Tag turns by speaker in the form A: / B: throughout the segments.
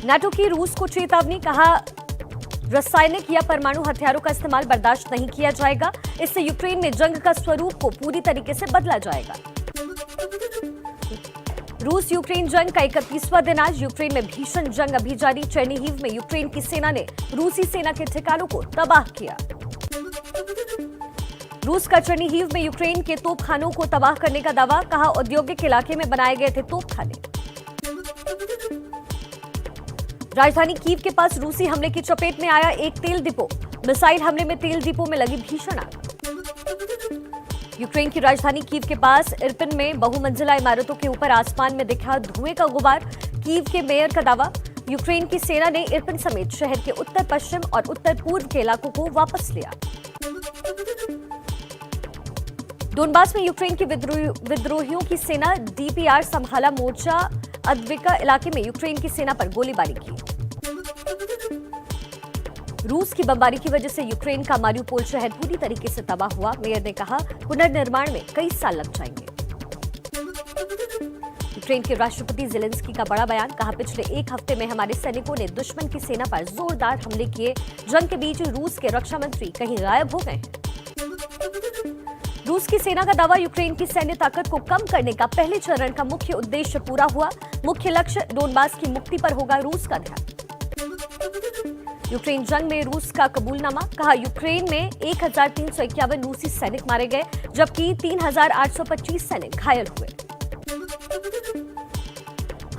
A: NATO की रूस को चेतावनी, कहा रासायनिक या परमाणु हथियारों का इस्तेमाल बर्दाश्त नहीं किया जाएगा। इससे यूक्रेन में जंग का स्वरूप को पूरी तरीके से बदला जाएगा। रूस यूक्रेन जंग का 31वां दिन आज। यूक्रेन में भीषण जंग अभी जारी। चेर्निहिव में यूक्रेन की सेना ने रूसी सेना के ठिकानों को तबाह किया। रूस का चेर्निहिव में यूक्रेन के तोपखानों को तबाह करने का दावा, कहा औद्योगिक इलाके में बनाए गए थे तोपखाने। राजधानी कीव के पास रूसी हमले की चपेट में आया एक तेल डिपो। मिसाइल हमले में तेल डिपो में लगी भीषण आग। यूक्रेन की राजधानी कीव के पास इरपिन में बहुमंजिला इमारतों के ऊपर आसमान में दिखा धुएं का गुबार। कीव के मेयर का दावा, यूक्रेन की सेना ने इरपिन समेत शहर के उत्तर पश्चिम और उत्तर पूर्व के इलाकों को वापस लिया। डोनबास में यूक्रेन के विद्रोहियों की सेना डीपीआर संभाला मोर्चा। अद्विका इलाके में यूक्रेन की सेना पर गोलीबारी की। रूस की बमबारी की वजह से यूक्रेन का मारियुपोल शहर पूरी तरीके से तबाह हुआ। मेयर ने कहा, पुनर्निर्माण में कई साल लग जाएंगे। यूक्रेन के राष्ट्रपति ज़ेलेंस्की का बड़ा बयान, कहा पिछले एक हफ्ते में हमारे सैनिकों ने दुश्मन की सेना पर जोरदार हमले किए। जंग के बीच रूस के रक्षा मंत्री कहीं गायब हो गए हैं। रूस की सेना का दावा, यूक्रेन की सैन्य ताकत को कम करने का पहले चरण का मुख्य उद्देश्य पूरा हुआ। मुख्य लक्ष्य डोनबास की मुक्ति पर होगा रूस का ध्यान। यूक्रेन जंग में रूस का कबूलनामा, कहा यूक्रेन में 1351 रूसी सैनिक मारे गए, जबकि 3825 सैनिक घायल हुए।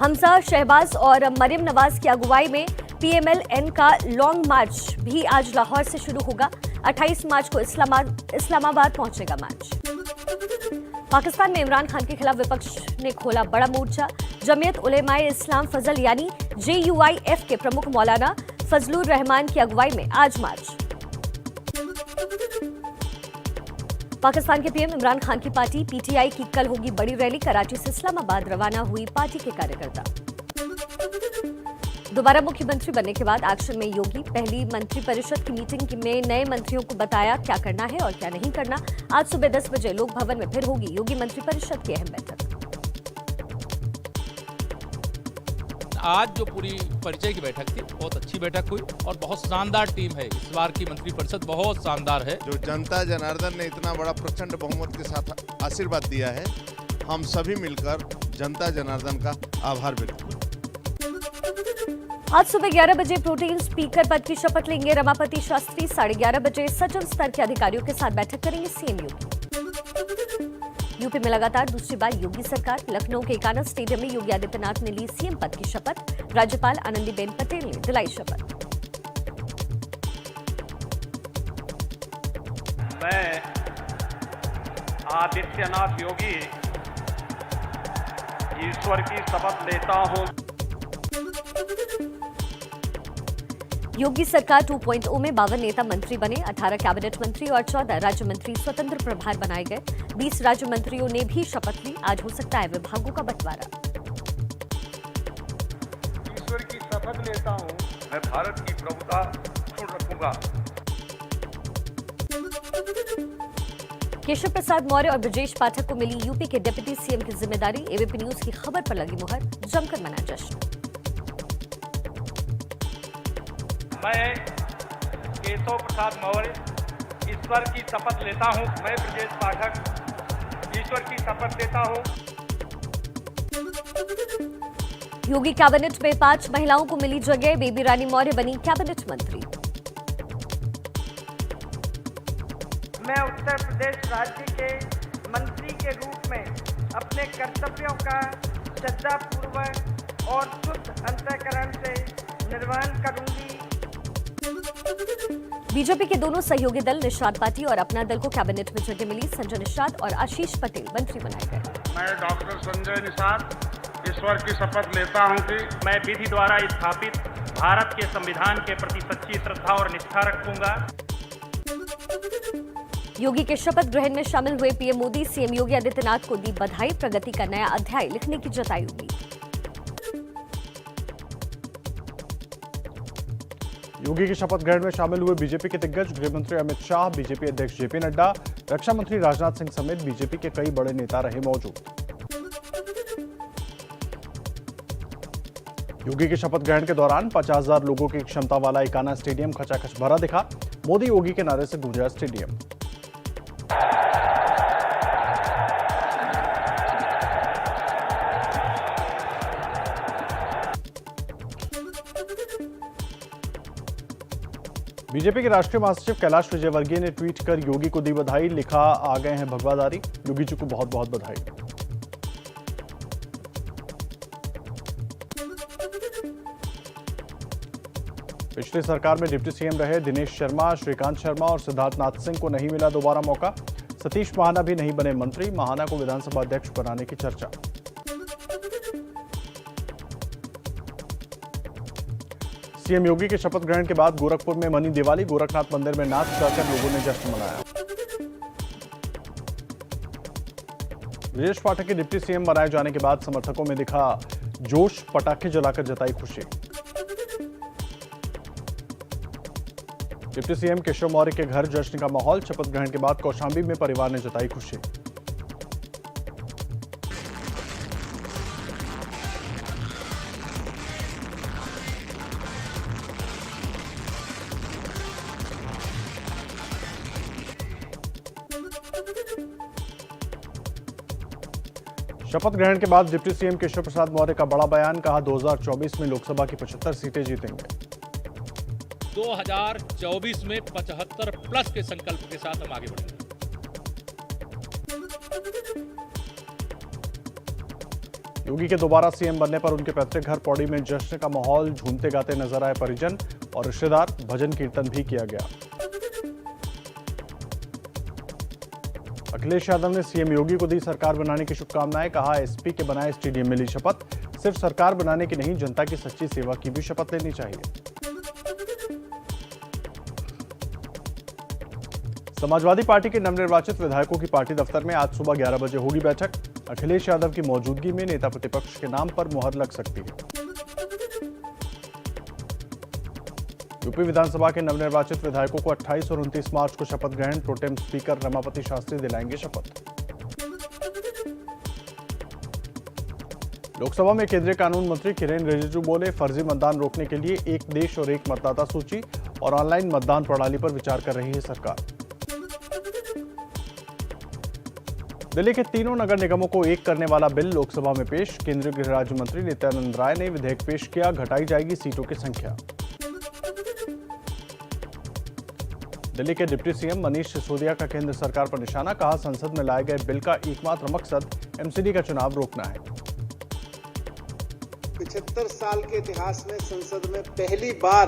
A: हमजा शहबाज और मरियम नवाज की अगुवाई में पीएमएल-एन का लॉन्ग मार्च भी आज लाहौर से शुरू होगा। 28 मार्च को इस्लामाबाद पहुंचेगा मार्च। पाकिस्तान में इमरान खान के खिलाफ विपक्ष ने खोला बड़ा मोर्चा। जमीयत उलेमाए इस्लाम फजल यानी JUIF के प्रमुख मौलाना फजलुर रहमान की अगुवाई में आज मार्च। पाकिस्तान के पीएम इमरान खान की पार्टी PTI की कल होगी बड़ी रैली। कराची से इस्लामाबाद रवाना हुई पार्टी के कार्यकर्ता। दोबारा मुख्यमंत्री बनने के बाद एक्शन में योगी। पहली मंत्रिपरिषद की मीटिंग में नए मंत्रियों को बताया क्या करना है और क्या नहीं करना। आज सुबह 10 बजे लोक भवन में फिर होगी योगी मंत्रिपरिषद की अहम बैठक।
B: आज जो पूरी परिचय की बैठक थी, बहुत अच्छी बैठक हुई और बहुत शानदार टीम है। इस बार की मंत्रिपरिषद बहुत शानदार है।
C: जो जनता जनार्दन ने इतना बड़ा प्रचंड बहुमत के साथ आशीर्वाद दिया है, हम सभी मिलकर जनता जनार्दन का आभार व्यक्त करते हैं।
A: आज सुबह 11 बजे प्रोटेम स्पीकर पद की शपथ लेंगे रमापति शास्त्री। 11:30 बजे सचिव स्तर के अधिकारियों के साथ बैठक करेंगे सीएम योगी। यूपी में लगातार दूसरी बार योगी सरकार। लखनऊ के एकाना स्टेडियम में योगी आदित्यनाथ ने ली सीएम पद की शपथ। राज्यपाल आनंदीबेन पटेल ने दिलाई शपथ।
D: मैं आदित्यनाथ योगी ईश्वर की शपथ लेता हूं।
A: योगी सरकार 2.0 में 52 नेता मंत्री बने। 18 कैबिनेट मंत्री और 14 राज्य मंत्री स्वतंत्र प्रभार बनाए गए। 20 राज्य मंत्रियों ने भी शपथ ली। आज हो सकता है विभागों का बंटवारा।
D: ईश्वर की शपथ लेता हूं, मैं भारत की प्रभुता अक्षुण्ण रखूंगा।
A: केशव प्रसाद मौर्य और ब्रजेश पाठक को मिली यूपी के डिप्टी सीएम की जिम्मेदारी। एबीपी न्यूज की खबर पर लगी मुहर। जमकर मना जश्न।
D: मैं केशव प्रसाद मौर्य ईश्वर की शपथ लेता हूं। मैं ब्रजेश पाठक ईश्वर की शपथ लेता हूं।
A: योगी कैबिनेट में 5 महिलाओं को मिली जगह। बेबी रानी मौर्य बनी कैबिनेट मंत्री।
E: मैं उत्तर प्रदेश राज्य के मंत्री के रूप में अपने कर्तव्यों का श्रद्धापूर्वक और शुद्ध अंतःकरण से निर्वहन करूंगी।
A: बीजेपी के दोनों सहयोगी दल निषाद पार्टी और अपना दल को कैबिनेट में जगह मिली। संजय निषाद और आशीष पटेल मंत्री बनाए गए।
D: मैं डॉक्टर संजय निषाद ईश्वर की शपथ लेता हूं कि मैं विधि द्वारा स्थापित भारत के संविधान के प्रति सच्ची श्रद्धा और निष्ठा रखूंगा।
A: योगी के शपथ ग्रहण में शामिल हुए पीएम मोदी। सीएम योगी आदित्यनाथ को दी बधाई। प्रगति का नया अध्याय लिखने की जताई उम्मीद।
F: योगी की शपथ ग्रहण में शामिल हुए बीजेपी के दिग्गज गृह मंत्री अमित शाह, बीजेपी अध्यक्ष जेपी नड्डा, रक्षा मंत्री राजनाथ सिंह समेत बीजेपी के कई बड़े नेता रहे मौजूद। योगी के शपथ ग्रहण के दौरान 50,000 लोगों की क्षमता वाला इकाना स्टेडियम खचाखच भरा दिखा। मोदी योगी के नारे से गूंजा स्टेडियम। बीजेपी के राष्ट्रीय महासचिव कैलाश विजयवर्गीय ने ट्वीट कर योगी को दी बधाई। लिखा, आ गए हैं भगवाधारी, योगी जी को बहुत बहुत बधाई। पिछली सरकार में डिप्टी सीएम रहे दिनेश शर्मा, श्रीकांत शर्मा और सिद्धार्थ नाथ सिंह को नहीं मिला दोबारा मौका। सतीश महाना भी नहीं बने मंत्री। महाना को विधानसभा अध्यक्ष बनाने की चर्चा। सीएम योगी के शपथ ग्रहण के बाद गोरखपुर में मनी दिवाली। गोरखनाथ मंदिर में नाच गाकर लोगों ने जश्न मनाया। ब्रजेश पाठक के डिप्टी सीएम बनाए जाने के बाद समर्थकों में दिखा जोश। पटाखे जलाकर जताई खुशी। डिप्टी सीएम केशव मौर्य के घर जश्न का माहौल। शपथ ग्रहण के बाद कौशांबी में परिवार ने जताई खुशी। शपथ ग्रहण के बाद डिप्टी सीएम केशव प्रसाद मौर्य का बड़ा बयान। कहा, 2024 में लोकसभा की 75 सीटें जीतेंगे।
B: 2024 में 75 प्लस के संकल्प के साथ हम आगे बढ़ेंगे।
F: योगी के दोबारा सीएम बनने पर उनके पैतृक घर पौड़ी में जश्न का माहौल। झूमते गाते नजर आए परिजन और रिश्तेदार। भजन कीर्तन भी किया गया। अखिलेश यादव ने सीएम योगी को दी सरकार बनाने की शुभकामनाएं। कहा, एसपी के बनाए स्टेडियम में ली शपथ। सिर्फ सरकार बनाने की नहीं, जनता की सच्ची सेवा की भी शपथ लेनी चाहिए। समाजवादी पार्टी के नवनिर्वाचित विधायकों की पार्टी दफ्तर में आज सुबह 11 बजे होगी बैठक। अखिलेश यादव की मौजूदगी में नेता प्रतिपक्ष के नाम पर मुहर लग सकती है। यूपी विधानसभा के नवनिर्वाचित विधायकों को 28 और 29 मार्च को शपथ ग्रहण। प्रोटेम स्पीकर रमापति शास्त्री दिलाएंगे शपथ। लोकसभा में केंद्रीय कानून मंत्री किरेन रिजिजू बोले, फर्जी मतदान रोकने के लिए एक देश और एक मतदाता सूची और ऑनलाइन मतदान प्रणाली पर विचार कर रही है सरकार। दिल्ली के तीनों नगर निगमों को एक करने वाला बिल लोकसभा में पेश। केंद्रीय गृह राज्य मंत्री नित्यानंद राय ने विधेयक पेश किया। घटाई जाएगी सीटों की संख्या। दिल्ली के डिप्टी सीएम मनीष सिसोदिया का केंद्र सरकार पर निशाना। कहा, संसद में लाए गए बिल का एकमात्र मकसद एमसीडी का चुनाव रोकना है।
G: 75 साल के इतिहास में संसद में पहली बार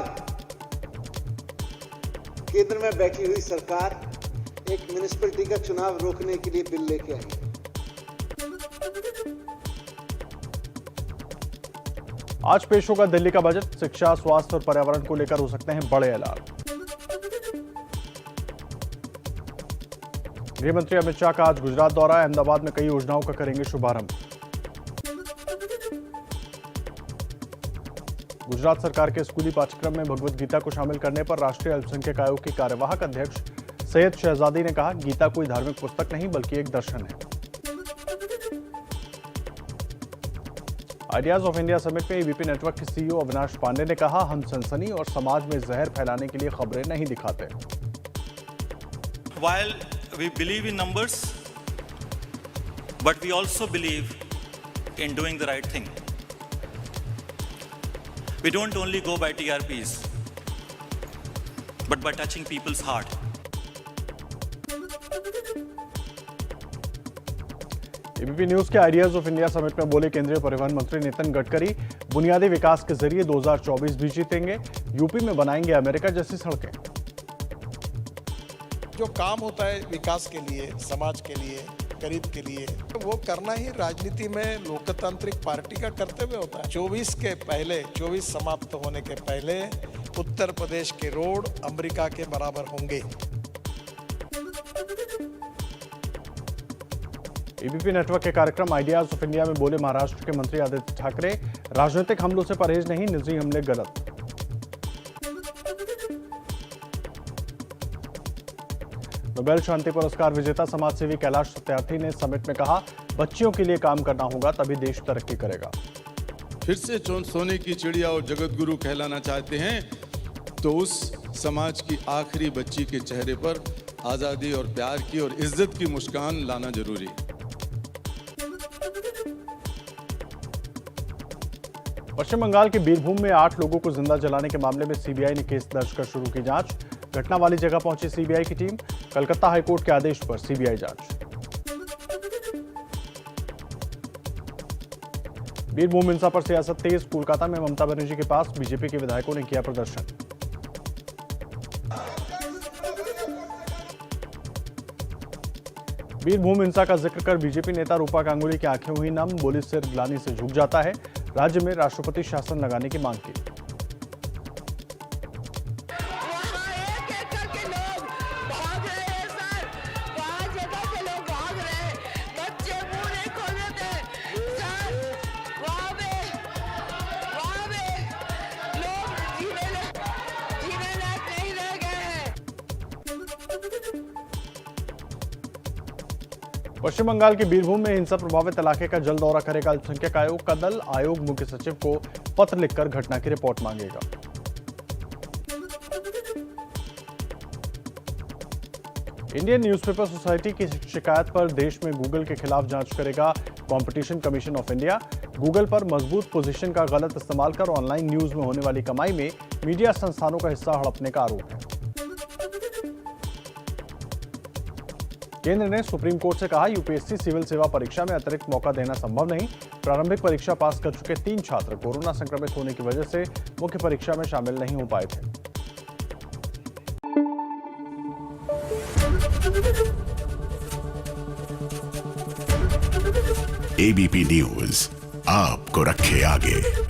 G: केंद्र में बैठी हुई सरकार एक म्युनिसिपैलिटी का चुनाव रोकने के लिए बिल लेके आई।
F: आज पेश होगा दिल्ली का बजट। शिक्षा, स्वास्थ्य और पर्यावरण को लेकर हो सकते हैं बड़े ऐलान। गृह मंत्री अमित शाह का आज गुजरात दौरा। अहमदाबाद में कई योजनाओं का करेंगे शुभारंभ। गुजरात सरकार के स्कूली पाठ्यक्रम में भगवद गीता को शामिल करने पर राष्ट्रीय अल्पसंख्यक आयोग के कार्यवाहक अध्यक्ष सैयद शहजादी ने कहा, गीता कोई धार्मिक पुस्तक नहीं बल्कि एक दर्शन है। आइडियाज ऑफ इंडिया समिट में एबीपी नेटवर्क के सीईओ अविनाश पांडे ने कहा, हम सनसनी और समाज में जहर फैलाने के लिए खबरें नहीं दिखाते।
H: While we believe in numbers, but we also believe in doing the right thing. We don't only go by TRPs, but by touching people's heart.
F: ABP news के आइडियाज ऑफ इंडिया समिट में बोले केंद्रीय परिवहन मंत्री नितिन गडकरी, बुनियादी विकास के जरिए 2024 भी जीतेंगे। यूपी में बनाएंगे अमेरिका जैसी सड़कें।
I: जो काम होता है विकास के लिए, समाज के लिए, गरीब के लिए, वो करना ही राजनीति में लोकतांत्रिक पार्टी का कर्तव्य होता है। 24 समाप्त होने के पहले उत्तर प्रदेश के रोड अमेरिका के बराबर होंगे।
F: एबीपी नेटवर्क के कार्यक्रम आइडियाज ऑफ इंडिया में बोले महाराष्ट्र के मंत्री आदित्य ठाकरे, राजनीतिक हमलों से परहेज नहीं, निजी हमले गलत। नोबेल शांति पुरस्कार विजेता समाजसेवी कैलाश सत्यार्थी ने समिट में कहा, बच्चियों के लिए काम करना होगा तभी देश तरक्की करेगा।
J: फिर से सोने की चिड़िया और जगत गुरु कहलाना चाहते हैं तो उस समाज की आखिरी बच्ची के चेहरे पर आज़ादी और प्यार की और इज्जत की मुस्कान लाना जरूरी है।
F: पश्चिम बंगाल के बीरभूम में 8 लोगों को जिंदा जलाने के मामले में सीबीआई ने केस दर्ज कर शुरू की जांच। घटना वाली जगह पहुंची सीबीआई की टीम। कलकत्ता हाईकोर्ट के आदेश पर सीबीआई जांच। बीरभूम हिंसा पर सियासत तेज। कोलकाता में ममता बनर्जी के पास बीजेपी के विधायकों ने किया प्रदर्शन। बीरभूम हिंसा का जिक्र कर बीजेपी नेता रूपा गांगुली की आंखें हुई नम। बोली सिर ग्लानि से झुक जाता है। राज्य में राष्ट्रपति शासन लगाने की मांग की। पश्चिम बंगाल के बीरभूम में हिंसा प्रभावित इलाके का जल्द दौरा करेगा अल्पसंख्यक आयोग का दल। आयोग मुख्य सचिव को पत्र लिखकर घटना की रिपोर्ट मांगेगा। इंडियन न्यूज़पेपर सोसाइटी की शिकायत पर देश में गूगल के खिलाफ जांच करेगा competition commission of India. Google पर मजबूत पोजीशन का गलत इस्तेमाल कर ऑनलाइन न्यूज में होने वाली कमाई में मीडिया संस्थानों का हिस्सा हड़पने का आरोप है। केंद्र ने सुप्रीम कोर्ट से कहा यूपीएससी सिविल सेवा परीक्षा में अतिरिक्त मौका देना संभव नहीं। प्रारंभिक परीक्षा पास कर चुके 3 छात्र कोरोना संक्रमित होने की वजह से मुख्य परीक्षा में शामिल नहीं हो पाए थे।
K: एबीपी न्यूज आपको रखे आगे।